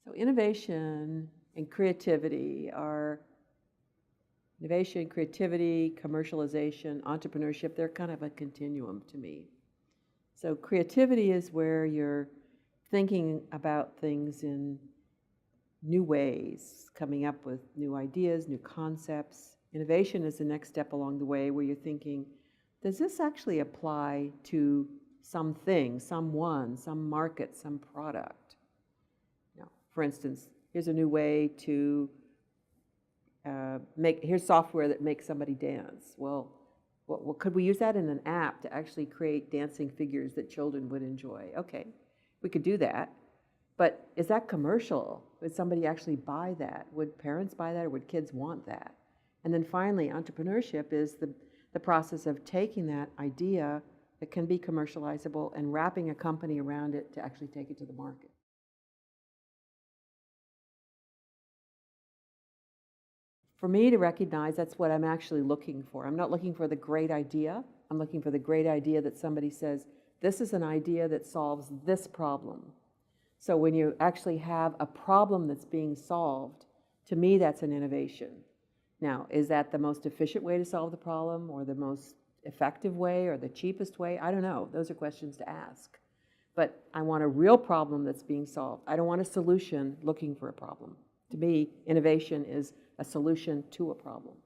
So innovation, creativity, commercialization, entrepreneurship, they're kind of a continuum to me. So creativity is where you're thinking about things in new ways, coming up with new ideas, new concepts. Innovation is the next step along the way where you're thinking, does this actually apply to something, someone, some market, some product? Now, for instance, here's a new way to here's software that makes somebody dance. Well, could we use that in an app to actually create dancing figures that children would enjoy? Okay, we could do that. But is that commercial? Would somebody actually buy that? Would parents buy that, or would kids want that? And then finally, entrepreneurship is the process of taking that idea that can be commercializable and wrapping a company around it to actually take it to the market. For me to recognize that's what I'm actually looking for. I'm not looking for the great idea. I'm looking for the great idea that somebody says, this is an idea that solves this problem. So when you actually have a problem that's being solved, to me that's an innovation. Now, is that the most efficient way to solve the problem, or the most effective way, or the cheapest way? I don't know. Those are questions to ask. But I want a real problem that's being solved. I don't want a solution looking for a problem. To me, innovation is a solution to a problem.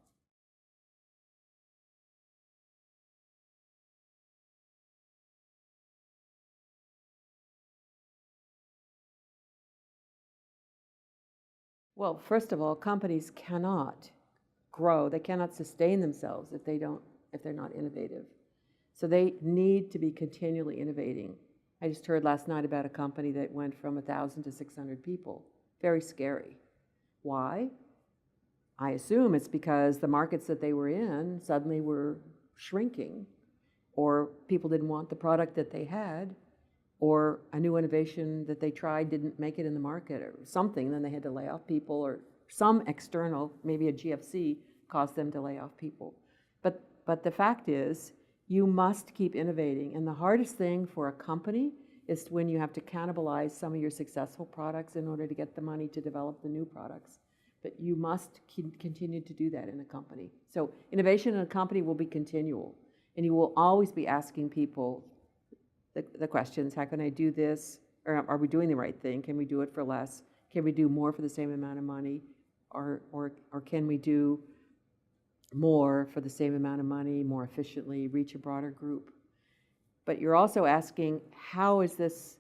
Well, first of all, companies cannot grow. They cannot sustain themselves if they're not innovative. So they need to be continually innovating. I just heard last night about a company that went from 1,000 to 600 people. Very scary. Why? I assume it's because the markets that they were in suddenly were shrinking, or people didn't want the product that they had, or a new innovation that they tried didn't make it in the market, or something, then they had to lay off people, or some external, maybe a GFC, caused them to lay off people. But the fact is, you must keep innovating, and the hardest thing for a company is when you have to cannibalize some of your successful products in order to get the money to develop the new products. But you must continue to do that in a company. So innovation in a company will be continual, and you will always be asking people the questions, how can I do this? Or are we doing the right thing? Can we do it for less? Can we do more for the same amount of money? Or can we do more for the same amount of money, more efficiently, reach a broader group? But you're also asking, how is this,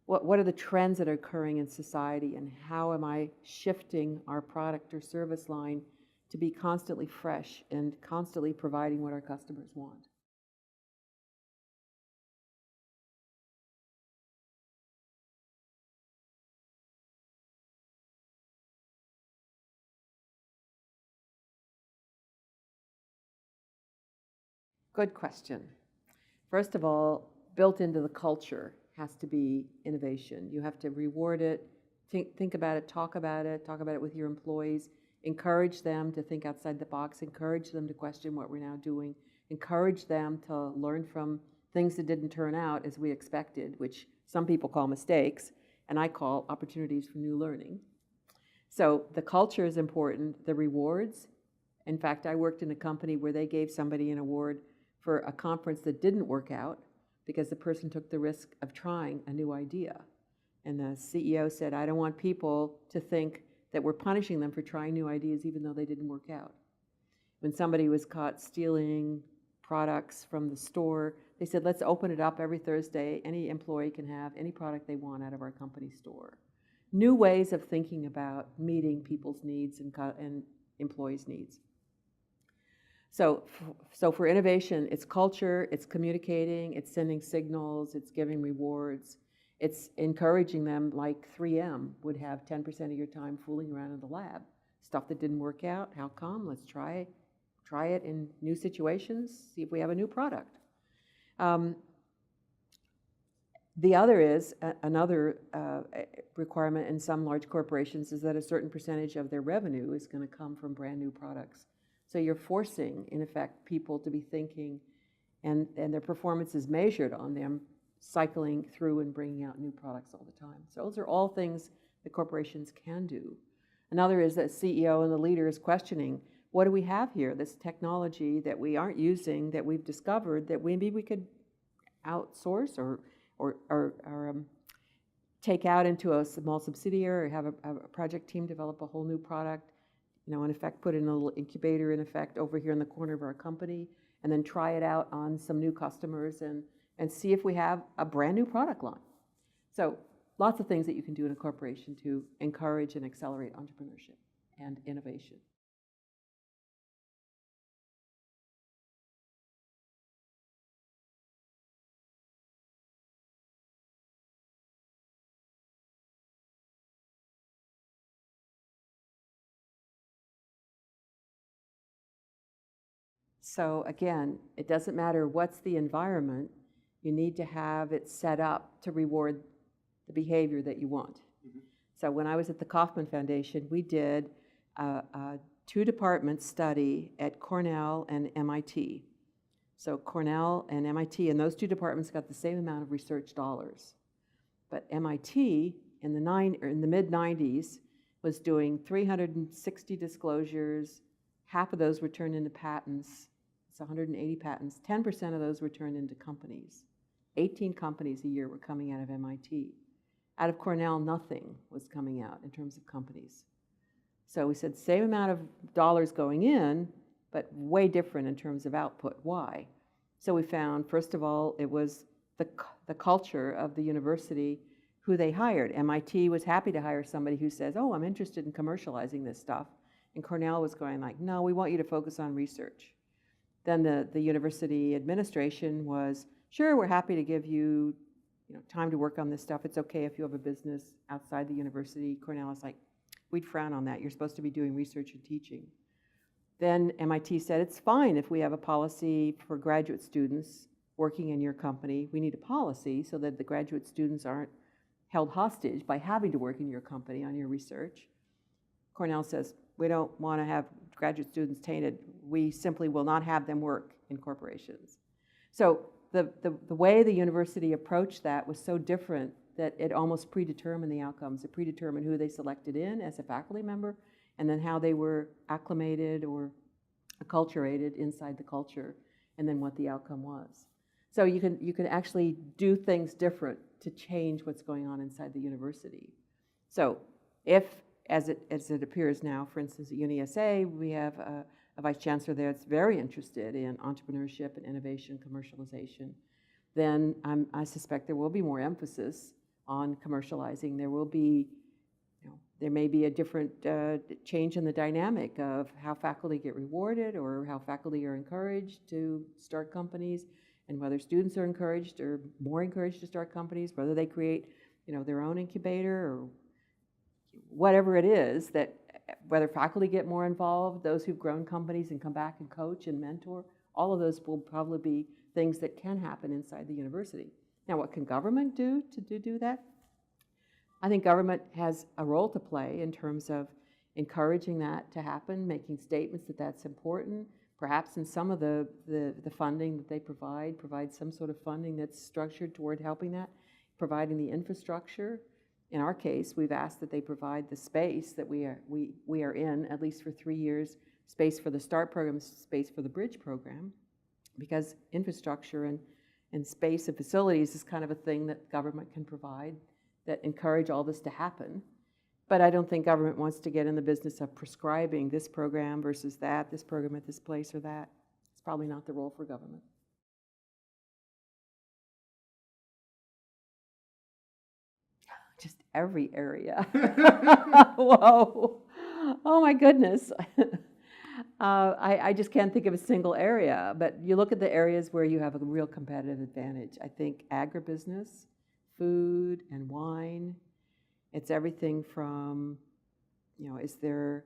what are the trends that are occurring in society, and how am I shifting our product or service line to be constantly fresh and constantly providing what our customers want? Good question. First of all, built into the culture has to be innovation. You have to reward it, think about it, talk about it with your employees, encourage them to think outside the box, encourage them to question what we're now doing, encourage them to learn from things that didn't turn out as we expected, which some people call mistakes, and I call opportunities for new learning. So the culture is important, the rewards. In fact, I worked in a company where they gave somebody an award for a conference that didn't work out because the person took the risk of trying a new idea. And the CEO said, I don't want people to think that we're punishing them for trying new ideas even though they didn't work out. When somebody was caught stealing products from the store, they said, let's open it up every Thursday. Any employee can have any product they want out of our company store. New ways of thinking about meeting people's needs and employees' needs. So for innovation, it's culture, it's communicating, it's sending signals, it's giving rewards, it's encouraging them, like 3M would have 10% of your time fooling around in the lab. Stuff that didn't work out, how come? Let's try it in new situations, see if we have a new product. The other is, another requirement in some large corporations is that a certain percentage of their revenue is going to come from brand new products. So you're forcing, in effect, people to be thinking, and their performance is measured on them cycling through and bringing out new products all the time. So those are all things that corporations can do. Another is that CEO and the leader is questioning, what do we have here, this technology that we aren't using, that we've discovered, that maybe we could outsource or take out into a small subsidiary, or have a project team develop a whole new product, in effect put in a little incubator, in effect, over here in the corner of our company, and then try it out on some new customers and see if we have a brand new product line. So lots of things that you can do in a corporation to encourage and accelerate entrepreneurship and innovation. So again, it doesn't matter what's the environment, you need to have it set up to reward the behavior that you want. Mm-hmm. So when I was at the Kauffman Foundation, we did a two-department study at Cornell and MIT. So Cornell and MIT, and those two departments got the same amount of research dollars. But MIT, in the mid-90s, was doing 360 disclosures. Half of those were turned into patents. It's 180 patents. 10% of those were turned into companies. 18 companies a year were coming out of MIT. Out of Cornell, nothing was coming out in terms of companies. So we said same amount of dollars going in, but way different in terms of output. Why? So we found, first of all, it was the culture of the university, who they hired. MIT was happy to hire somebody who says, oh, I'm interested in commercializing this stuff. And Cornell was going like, no, we want you to focus on research. Then the university administration was, sure, we're happy to give you, time to work on this stuff. It's okay if you have a business outside the university. Cornell is like, we'd frown on that. You're supposed to be doing research and teaching. Then MIT said, it's fine if we have a policy for graduate students working in your company. We need a policy so that the graduate students aren't held hostage by having to work in your company on your research. Cornell says, we don't want to have graduate students tainted. We simply will not have them work in corporations. So the way the university approached that was so different that it almost predetermined the outcomes. It predetermined who they selected in as a faculty member, and then how they were acclimated or acculturated inside the culture, and then what the outcome was. So you can actually do things different to change what's going on inside the university. So if, as it appears now, for instance, at UniSA, we have a vice chancellor there that's very interested in entrepreneurship and innovation, commercialization, then I suspect there will be more emphasis on commercializing. There will be, there may be a different change in the dynamic of how faculty get rewarded or how faculty are encouraged to start companies, and whether students are encouraged or more encouraged to start companies, whether they create, their own incubator or whatever it is, that whether faculty get more involved, those who've grown companies and come back and coach and mentor, all of those will probably be things that can happen inside the university. Now, what can government do to do that? I think government has a role to play in terms of encouraging that to happen, making statements that that's important. Perhaps in some of the funding that they provide some sort of funding that's structured toward helping that, providing the infrastructure. In our case, we've asked that they provide the space that we are in, at least for 3 years, space for the START program, space for the Bridge program, because infrastructure and space and facilities is kind of a thing that government can provide that encourage all this to happen. But I don't think government wants to get in the business of prescribing this program versus that, this program at this place or that. It's probably not the role for government. Just every area. Whoa. Oh my goodness. I just can't think of a single area, but you look at the areas where you have a real competitive advantage. I think agribusiness, food and wine. It's everything from, is there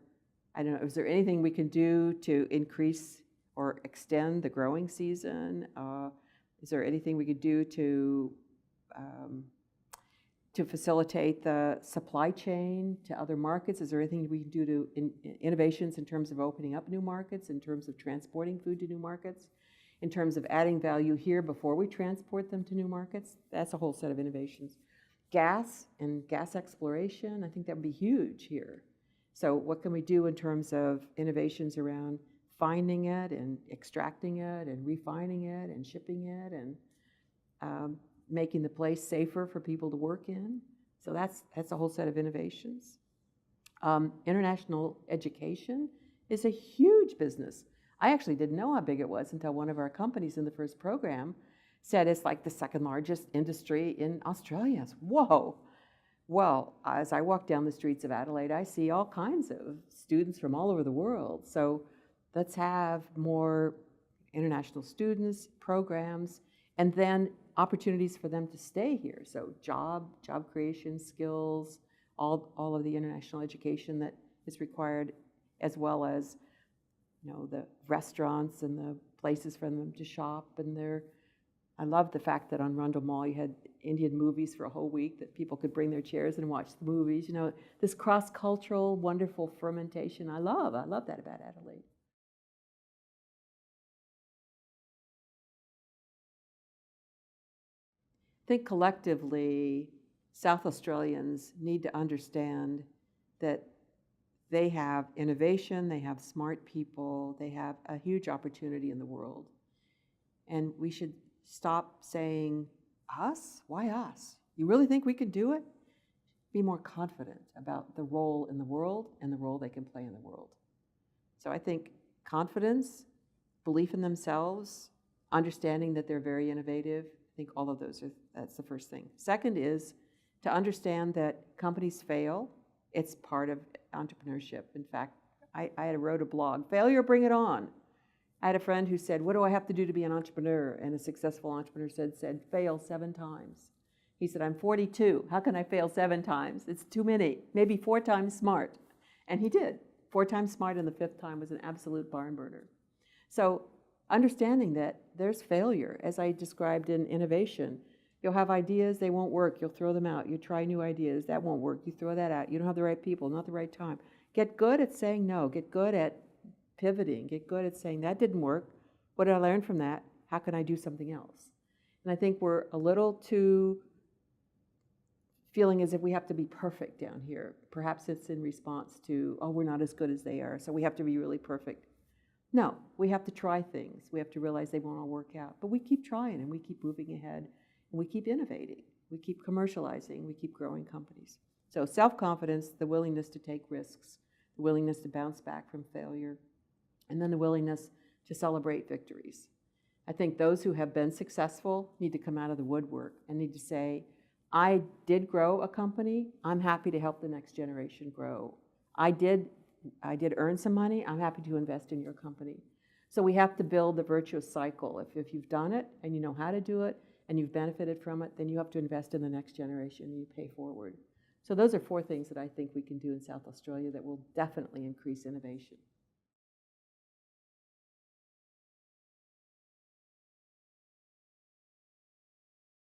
anything we can do to increase or extend the growing season? Is there anything we could do to facilitate the supply chain to other markets? Is there anything we can do to innovations in terms of opening up new markets, in terms of transporting food to new markets, in terms of adding value here before we transport them to new markets? That's a whole set of innovations. gas and gas exploration, I think that would be huge here. So what can we do in terms of innovations around finding it and extracting it and refining it and shipping it and making the place safer for people to work in? So that's a whole set of innovations. International education is a huge business. I actually didn't know how big it was until one of our companies in the first program said it's like the second largest industry in Australia. Whoa! Well, as I walk down the streets of Adelaide, I see all kinds of students from all over the world. So let's have more international students, programs, and then opportunities for them to stay here. So job creation, skills, all of the international education that is required, as well as, you know, the restaurants and the places for them to shop. And I love the fact that on Rundle Mall you had Indian movies for a whole week, that people could bring their chairs and watch the movies. You know, this cross-cultural, wonderful fermentation. I love that about Adelaide. I think collectively, South Australians need to understand that they have innovation, they have smart people, they have a huge opportunity in the world. And we should stop saying, us? Why us? You really think we can do it? Be more confident about the role in the world and the role they can play in the world. So I think confidence, belief in themselves, understanding that they're very innovative, I think all of those that's the first thing. Second is to understand that companies fail. It's part of entrepreneurship. In fact, I wrote a blog, Failure, Bring It On. I had a friend who said, what do I have to do to be an entrepreneur? And a successful entrepreneur said, fail 7 times. He said, I'm 42. How can I fail 7 times? It's too many. Maybe 4 times smart. And he did. 4 times smart, and the 5th time was an absolute barn burner. So understanding that there's failure, as I described in innovation. You'll have ideas, they won't work. You'll throw them out. You try new ideas, that won't work. You throw that out. You don't have the right people, not the right time. Get good at saying no. Get good at pivoting. Get good at saying, that didn't work. What did I learn from that? How can I do something else? And I think we're a little too feeling as if we have to be perfect down here. Perhaps it's in response to, oh, we're not as good as they are, so we have to be really perfect. No, we have to try things. We have to realize they won't all work out. But we keep trying, and we keep moving ahead, and we keep innovating. We keep commercializing. We keep growing companies. So self-confidence, the willingness to take risks, the willingness to bounce back from failure, and then the willingness to celebrate victories. I think those who have been successful need to come out of the woodwork and need to say, I did grow a company. I'm happy to help the next generation grow. I did earn some money. I'm happy to invest in your company. So we have to build the virtuous cycle. If you've done it and you know how to do it and you've benefited from it, then you have to invest in the next generation and you pay forward. So those are 4 things that I think we can do in South Australia that will definitely increase innovation.